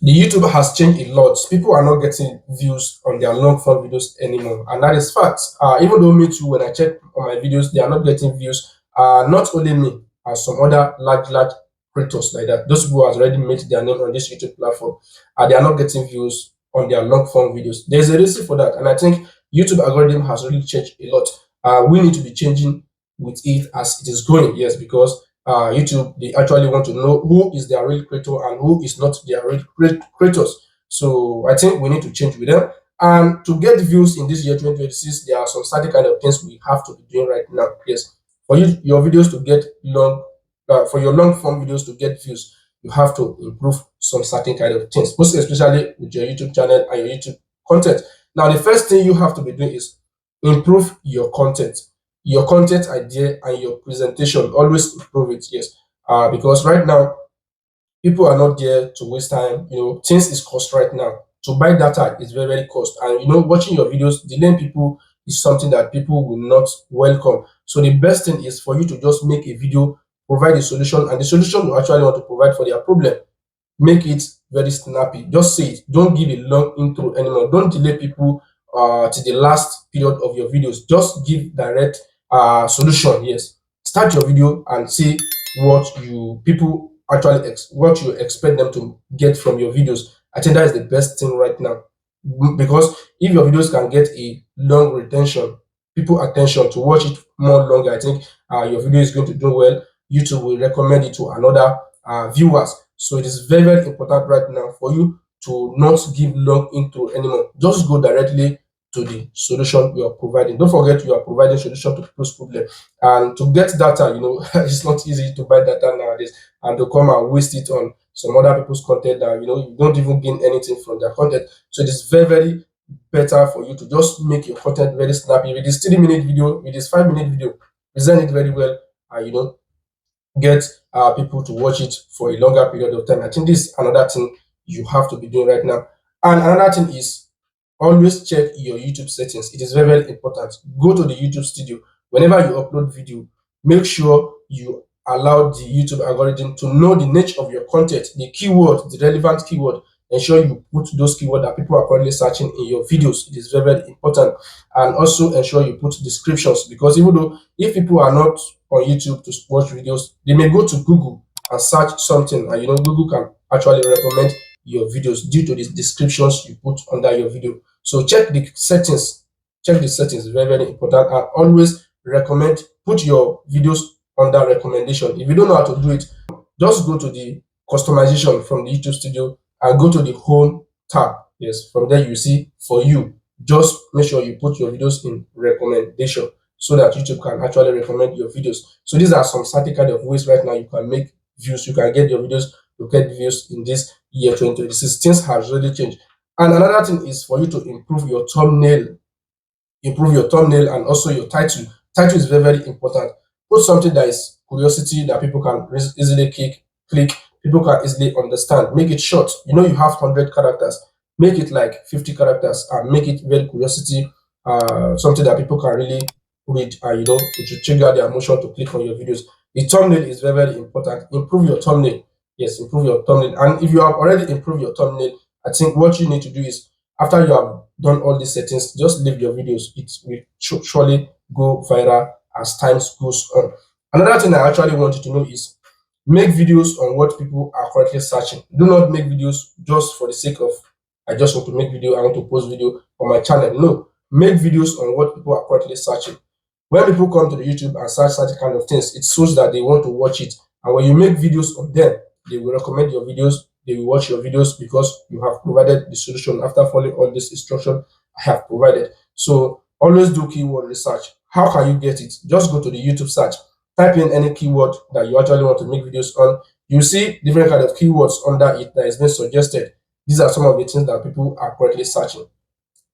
The YouTube has changed a lot. People are not getting views on their long form videos anymore, and that is fact. Even though me too, when I check on my videos, they are not getting views. Not only me, some other large creators like that. Those people have already made their name on this YouTube platform, they are not getting views on their long form videos. There's a reason for that, and I think YouTube algorithm has really changed a lot. We need to be changing with it as it is going. Yes, because YouTube, they actually want to know who is their real creator and who is not their real creators. So I think we need to change with them. And to get views in this year 2026, there are some certain kind of things we have to be doing right now. Yes, for you, your videos to get for your long form videos to get views, you have to improve some certain kind of things, most especially with your YouTube channel and your YouTube content. Now, the first thing you have to be doing is improve your content idea and your presentation. Always improve it. Yes, because right now people are not there to waste time. Things is cost right now. To buy data is very cost, and watching your videos, delaying people is something that people will not welcome. So the best thing is for you to just make a video, provide a solution, and the solution you actually want to provide for their problem, make it very snappy. Just say it. Don't give a long intro anymore. Don't delay people to the last period of your videos. Just give direct solution. Yes. Start your video and see what you people actually what you expect them to get from your videos. I think that is the best thing right now. Because if your videos can get a long retention, people attention to watch it more longer, I think your video is going to do well. YouTube will recommend it to another viewers. So it is very important right now for you to not give long intro anymore. Just go directly to the solution you are providing. Don't forget you are providing solution to people's problem. And to get data, it's not easy to buy data nowadays and to come and waste it on some other people's content that you don't even gain anything from their content. So it is very better for you to just make your content very snappy. With this 3-minute video, with this 5-minute video, present it very well, and get people to watch it for a longer period of time. I think this is another thing you have to be doing right now. And another thing is always check your YouTube settings. It is very important. Go to the YouTube studio. Whenever you upload video, make sure you allow the YouTube algorithm to know the nature of your content, the keyword, the relevant keyword. Ensure you put those keywords that people are currently searching in your videos. It is very important. And also ensure you put descriptions, because even though if people are not on YouTube to watch videos, they may go to Google and search something, and Google can actually recommend your videos due to the descriptions you put under your video. So check the settings. Check the settings, very important. And always recommend, put your videos under recommendation. If you don't know how to do it, just go to the customization from the YouTube studio and go to the home tab. Yes, from there you see for you. Just make sure you put your videos in recommendation so that YouTube can actually recommend your videos. So these are some certain kind of ways right now you can make views. You can get your videos to get views in this year 2026. Things have really changed. And another thing is for you to improve your thumbnail and also your title. Title is very important. Put something that is curiosity that people can easily click, people can easily understand. Make it short. You have 100 characters. Make it like 50 characters and make it very curiosity, something that people can really read, and it will trigger their emotion to click on your videos. The thumbnail is very important. Improve your thumbnail. Yes, improve your thumbnail. And if you have already improved your thumbnail, I think what you need to do is, after you have done all these settings, just leave your videos. It will surely go viral as time goes on. Another thing I actually want you to know is make videos on what people are currently searching. Do not make videos just for the sake of, I just want to make video, I want to post video on my channel. No, make videos on what people are currently searching. When people come to the YouTube and search certain kind of things, it shows that they want to watch it. And when you make videos on them, they will recommend your videos, they will watch your videos because you have provided the solution after following all this instruction I have provided. So always do keyword research. How can you get it? Just go to the YouTube search, type in any keyword that you actually want to make videos on. You see different kind of keywords under it that is being suggested. These are some of the things that people are currently searching.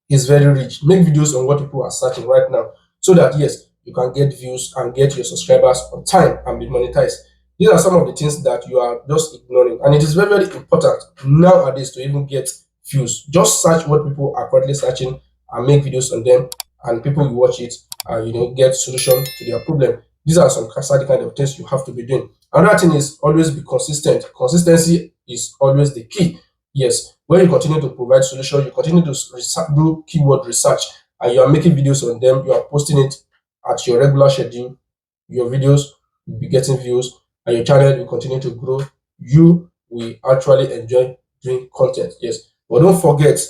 It's very rich. Make videos on what people are searching right now, so that yes, you can get views and get your subscribers on time and be monetized. These are some of the things that you are just ignoring, and it is very important nowadays to even get views. Just search what people are currently searching and make videos on them, and people will watch it and get solution to their problem. These are some certain kind of things you have to be doing. Another thing is always be consistent. Consistency is always the key. Yes, when you continue to provide solution, you continue to do keyword research, and you are making videos on them, you are posting it at your regular schedule, your videos will be getting views, and your channel will continue to grow. You will actually enjoy doing content. Yes, but don't forget,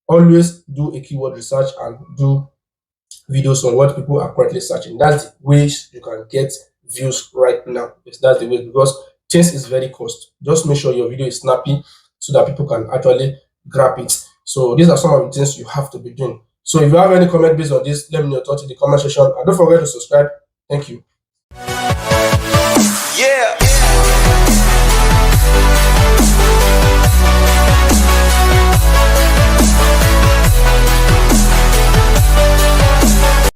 always do a keyword research and do videos on what people are currently searching. That's the ways you can get views right now. Yes, that's the way, because change is very cost. Just make sure your video is snappy so that people can actually grab it. So these are some of the things you have to be doing. So if you have any comment based on this, let me know your thoughts in the comment section. And don't forget to subscribe. Thank you. Yeah.